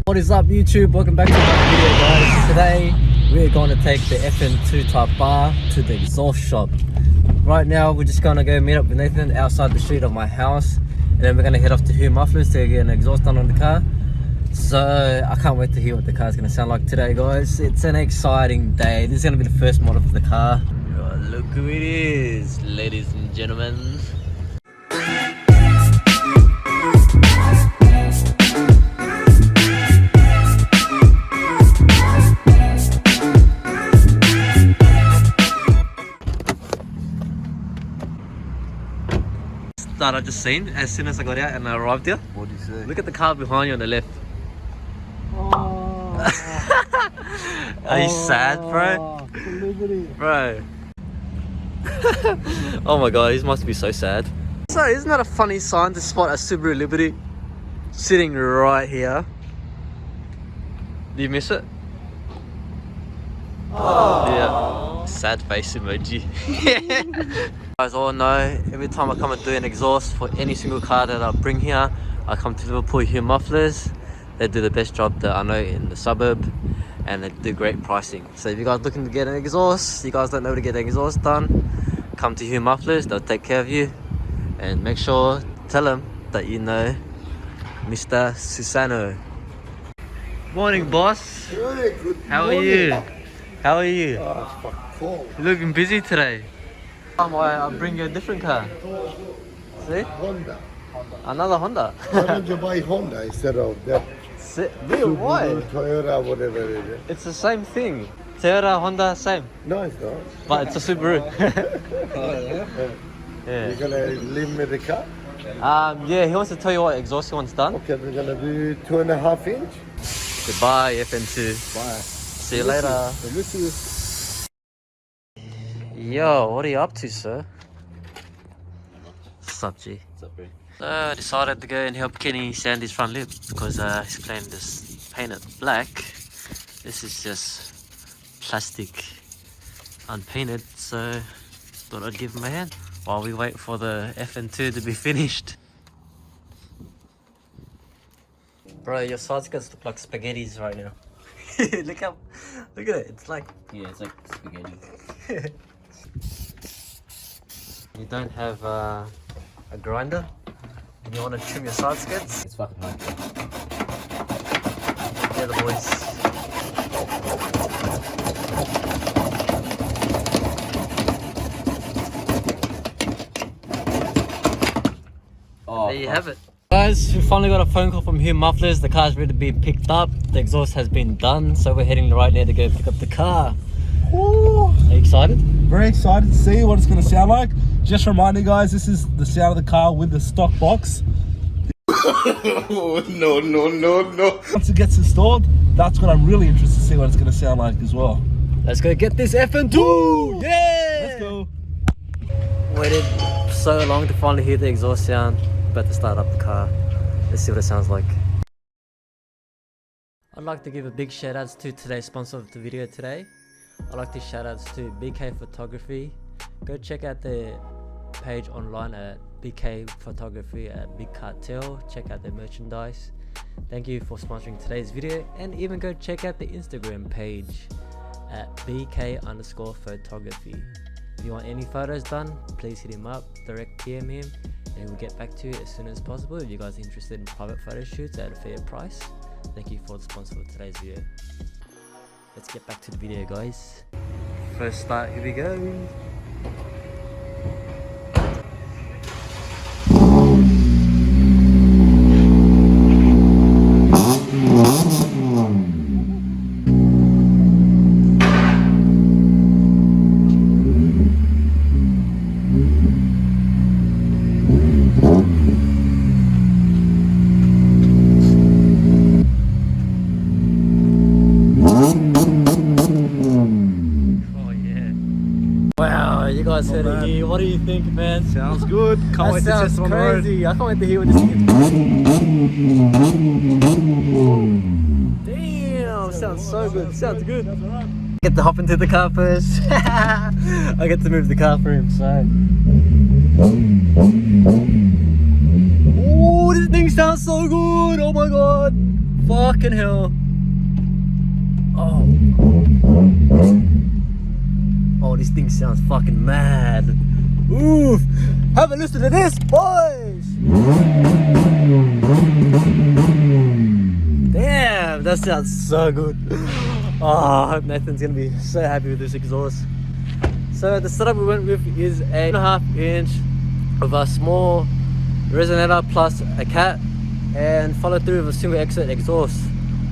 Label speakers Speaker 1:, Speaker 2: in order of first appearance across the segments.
Speaker 1: What is up YouTube? Welcome back to another video guys. Today we're going to take the FN2 type bar to the exhaust shop. Right now we're just going to go meet up with Nathan outside the street of my house, and then we're going to head off to Hugh Mufflers to get an exhaust done on the car. So I can't wait to hear what the car is going to sound like today guys. It's an exciting day. This is going to be the first model for the car. Oh, look who it is, ladies and gentlemen. That I just seen as soon as I got out and I arrived here.
Speaker 2: What do you say?
Speaker 1: Look at the car behind you on the left.
Speaker 2: Oh.
Speaker 1: Are you sad, bro? Bro. Oh my god, he must be so sad. So isn't that a funny sign to spot a Subaru Liberty sitting right here? Do you miss it? Oh. Yeah. Sad face emoji. You guys all know, every time I come and do an exhaust for any single car that I bring here, I come to Liverpool Hugh Mufflers. They do the best job that I know in the suburb, and they do great pricing. So if you guys looking to get an exhaust, you guys don't know how to get an exhaust done, come to Hugh Mufflers. They'll take care of you, and make sure tell them that you know Mr. Susano. Morning boss.
Speaker 2: Hey, good
Speaker 1: How are
Speaker 2: morning.
Speaker 1: you? How are you?
Speaker 2: Oh, it's fucking cold.
Speaker 1: You're looking busy today. I'll bring you a different car. See?
Speaker 2: Honda.
Speaker 1: Another Honda.
Speaker 2: Why don't you buy Honda instead of that?
Speaker 1: Dude, why?
Speaker 2: Toyota, whatever it is.
Speaker 1: It's the same thing. Toyota, Honda, same.
Speaker 2: No, it's not.
Speaker 1: But it's a Subaru.
Speaker 2: You're
Speaker 1: Yeah.
Speaker 2: gonna leave me the car?
Speaker 1: Yeah, he wants to tell you what exhaust he wants done.
Speaker 2: Okay, we're gonna do 2.5 inch.
Speaker 1: Goodbye, FN2.
Speaker 2: Bye.
Speaker 1: See you later. Yo, what are you up to, sir? What's up, G?
Speaker 3: What's up, bro?
Speaker 1: I decided to go and help Kenny sand his front lip because he's planning to paint it black. This is just plastic unpainted, so thought I'd give him a hand while we wait for the FN2 to be finished. Bro, your side skirts look like spaghettis right now. look at it, it's like...
Speaker 3: Yeah, it's like spaghetti.
Speaker 1: You don't have a grinder and you want to trim your side skirts?
Speaker 3: It's fucking hard.
Speaker 1: Yeah, the boys.
Speaker 3: Oh,
Speaker 1: There you have it. Guys, we finally got a phone call from Hugh Mufflers. The car's ready to be picked up. The exhaust has been done, so we're heading right now to go pick up the car.
Speaker 4: Ooh,
Speaker 1: Are you excited?
Speaker 4: very excited to see what it's going to sound like. Just reminding you guys, this is the sound of the car with the stock box.
Speaker 2: No.
Speaker 4: Once it gets installed, that's when I'm really interested to see what it's going to sound like as well.
Speaker 1: Let's go get this FN2! Yeah!
Speaker 4: Let's go.
Speaker 1: Waited so long to finally hear the exhaust sound. About to start up the car. Let's see what it sounds like. I'd like to give a big shout outs to today's sponsor of the video today. I'd like to shout outs to BK Photography. Go check out their page online at BK Photography at Big Cartel. Check out their merchandise. Thank you for sponsoring today's video, and even go check out the Instagram page at BK_photography. If you want any photos done, please hit him up, direct PM him, and we'll get back to you as soon as possible if you guys are interested in private photo shoots at a fair price. Thank you for the sponsor for today's video. Let's get back to the video, guys. First start, here we go. You guys heard it here. What do you think, man?
Speaker 4: Sounds good. Can't wait to
Speaker 1: That
Speaker 4: test
Speaker 1: sounds
Speaker 4: it on the road.
Speaker 1: crazy. I can't wait to hear what this thing is. Damn, sounds so good. Sounds good. Get to hop into the car first. I get to move the car for him, so. Oh, this thing sounds so good. Oh my god. Fucking hell. Oh. Oh, this thing sounds fucking mad. Oof. Have a listen to this, boys. Damn, that sounds so good. Oh, I hope Nathan's gonna be so happy with this exhaust. So the setup we went with is a 1.5 inch with a small resonator plus a cat, and follow through with a single exit exhaust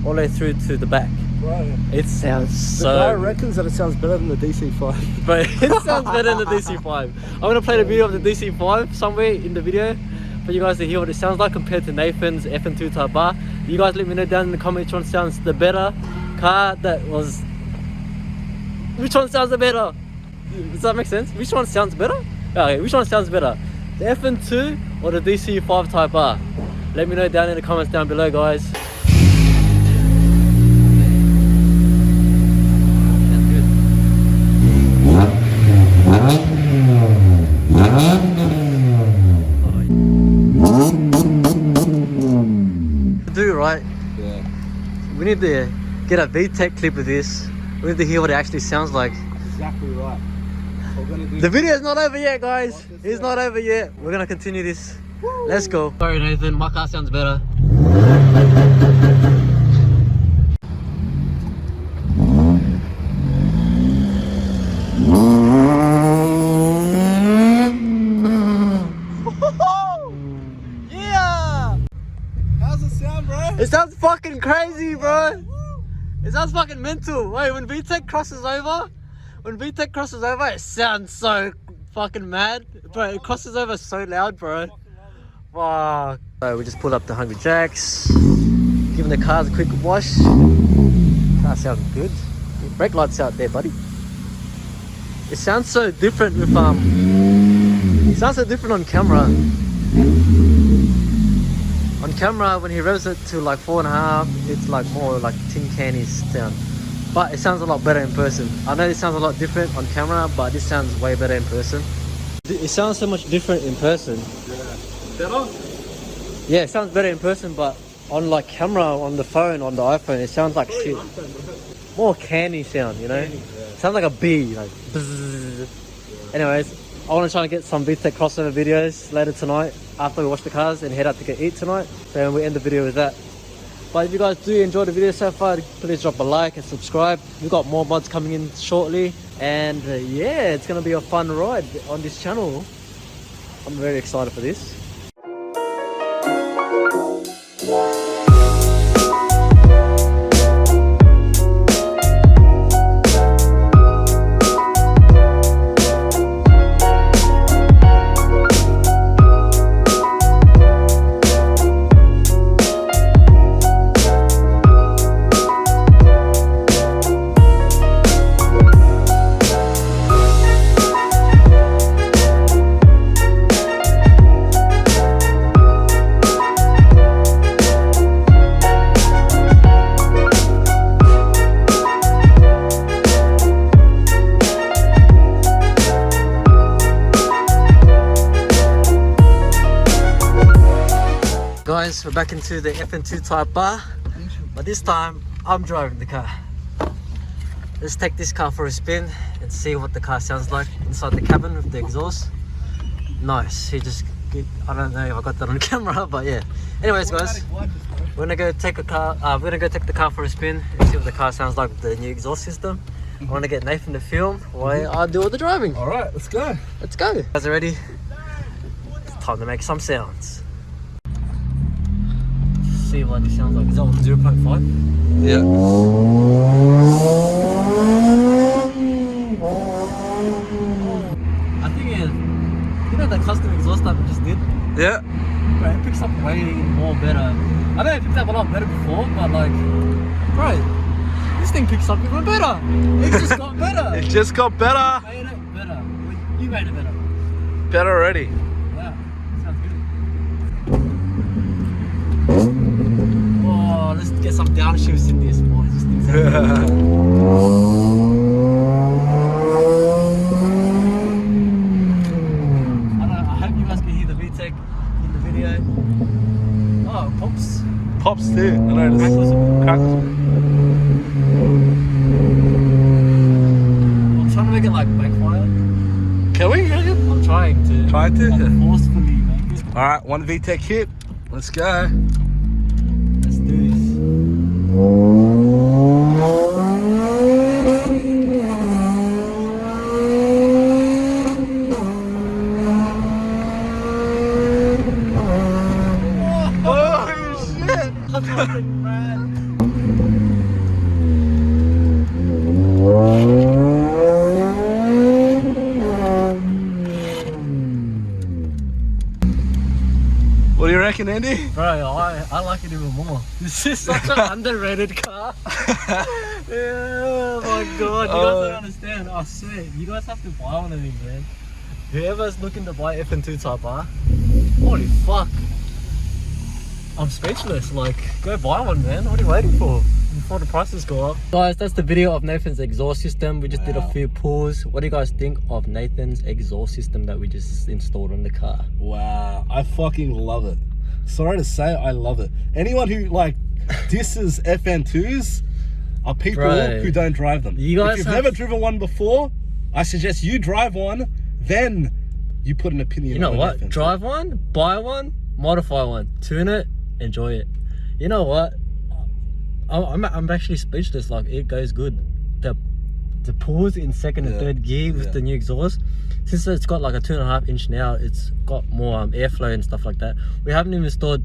Speaker 1: all the way through to the back.
Speaker 4: Right.
Speaker 1: It sounds
Speaker 4: The
Speaker 1: so
Speaker 4: guy reckons that it sounds better than the DC5.
Speaker 1: but it sounds better than the DC5. I'm gonna play the video of the DC5 somewhere in the video for you guys to hear what it sounds like compared to Nathan's FN2 Type R. You guys let me know down in the comments which one sounds the better car. Which one sounds the better? Does that make sense? Which one sounds better? Okay, which one sounds better? The FN2 or the DC5 Type R? Let me know down in the comments down below, guys. Right?
Speaker 4: Yeah.
Speaker 1: We need to get a Vtec clip of this. We need to hear what it actually sounds like.
Speaker 4: Exactly right. We're gonna do
Speaker 1: The video is not over yet, guys. It's not over yet. We're gonna continue this. Woo. Let's go. Sorry, Nathan. My car sounds better. It sounds fucking crazy, bro. It sounds fucking mental. Wait, when Vtec crosses over, it sounds so fucking mad. Bro, it crosses over so loud, bro. Fuck. So we just pulled up the Hungry Jacks, giving the cars a quick wash. Car sounds good. Brake lights out there, buddy. It sounds so different with it sounds so different on camera. On camera, when he revs it to like 4.5, it's like more like tin canny sound. But it sounds a lot better in person. I know it sounds a lot different on camera, but this sounds way better in person. It sounds so much different in person.
Speaker 4: Yeah. Better?
Speaker 1: Yeah, it sounds better in person, but on like camera, on the phone, on the iPhone, it sounds like shit. More canny sound, you know? It sounds like a bee, like bzzz. Anyways, I want to try and get some Vtec crossover videos later tonight after we wash the cars and head out to get eat tonight. So we end the video with that. But if you guys do enjoy the video so far, please drop a like and subscribe. We've got more mods coming in shortly. And yeah, it's going to be a fun ride on this channel. I'm very excited for this. Guys, we're back into the FN2 Type R, but this time I'm driving the car. Let's take this car for a spin and see what the car sounds like inside the cabin with the exhaust. Nice. I don't know if I got that on camera, but yeah. Anyways, guys, we're gonna go take the car for a spin and see what the car sounds like with the new exhaust system. I want to get Nathan to film while I do all the driving.
Speaker 4: All right, let's go.
Speaker 1: Let's go. You guys are ready? It's time to make some sounds. See what this sounds like. Is that on 0.5?
Speaker 4: Yeah.
Speaker 1: I think you know that custom exhaust that we just did?
Speaker 4: Yeah.
Speaker 1: Bro, it picks up way more better. I know it picked up a lot better before, but like, bro, this thing picks up even better. It just got better.
Speaker 4: It just got better.
Speaker 1: Made it better. You made it better.
Speaker 4: Better already.
Speaker 1: Wow, sounds good. Oh, let's get some downshifts in this, boys. This thing's I hope you guys can hear the Vtec in the video. Oh,
Speaker 4: pops too. I noticed. Crackles.
Speaker 1: I'm trying to make it like backfire.
Speaker 4: Can we?
Speaker 1: I'm trying to.
Speaker 4: Try to?
Speaker 1: Like, forcefully make it.
Speaker 4: Alright, one VTech hit. Let's go.
Speaker 1: Let's do this.
Speaker 4: What do you reckon, Andy?
Speaker 1: Bro, I like it even more. This is such an underrated car. Yeah, my god, you guys don't understand. I swear, you guys have to buy one of these, man. Whoever's looking to buy FN2 Type R, holy fuck. I'm speechless, like, go buy one, man. What are you waiting for? Before the prices go up. Guys, that's the video of Nathan's exhaust system. We just did a few pulls. What do you guys think of Nathan's exhaust system that we just installed on the car?
Speaker 4: Wow, I fucking love it. Sorry to say, I love it. Anyone who like disses FN2s are people
Speaker 1: Bro,
Speaker 4: who don't drive them.
Speaker 1: you guys
Speaker 4: if you've
Speaker 1: have-
Speaker 4: never driven one before, I suggest you drive one, then you put an opinion
Speaker 1: You know
Speaker 4: on an
Speaker 1: what?
Speaker 4: FN2.
Speaker 1: Drive one, buy one, modify one, tune it, enjoy it. You know what? I'm actually speechless. Like, it goes good. The pulls in second and third gear with the new exhaust, since it's got like a 2.5 inch now, it's got more airflow and stuff like that. We haven't even installed,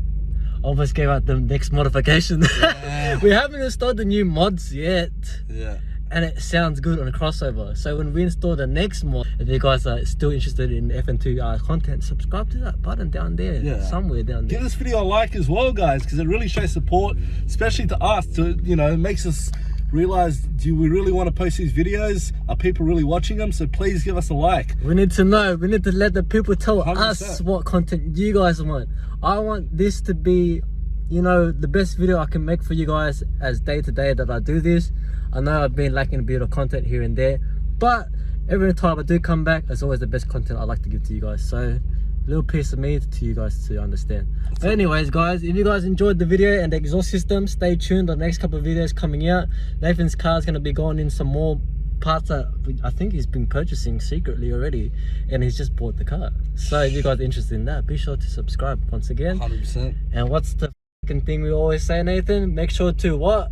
Speaker 1: almost gave out the next modification.
Speaker 4: Yeah.
Speaker 1: We haven't installed the new mods yet.
Speaker 4: Yeah.
Speaker 1: And it sounds good on a crossover. So when we install the next mod, if you guys are still interested in FN2 content, subscribe to that button down there.
Speaker 4: Yeah.
Speaker 1: Somewhere down there.
Speaker 4: Give this video a like as well, guys, because it really shows support, especially to us. To, you know, it makes us realize, do we really want to post these videos? Are people really watching them? So please give us a like.
Speaker 1: We need to know. We need to let the people tell
Speaker 4: 100%.
Speaker 1: us what content you guys want. I want this to be, you know, the best video I can make for you guys as day to day that I do this. I know I've been lacking a bit of content here and there, but every time I do come back, it's always the best content I like to give to you guys. So a little piece of me to you guys to understand. But anyways, guys, if you guys enjoyed the video and the exhaust system, stay tuned. The next couple of videos coming out. Nathan's car is going to be going in some more parts that I think he's been purchasing secretly already, and he's just bought the car. So if you guys are interested in that, be sure to subscribe once again.
Speaker 4: 100%.
Speaker 1: And what's the fucking thing we always say, Nathan? Make sure to what?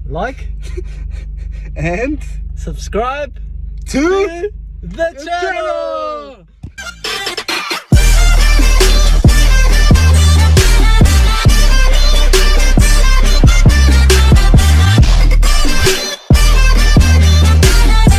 Speaker 1: Like
Speaker 4: And
Speaker 1: subscribe
Speaker 4: to
Speaker 1: the channel.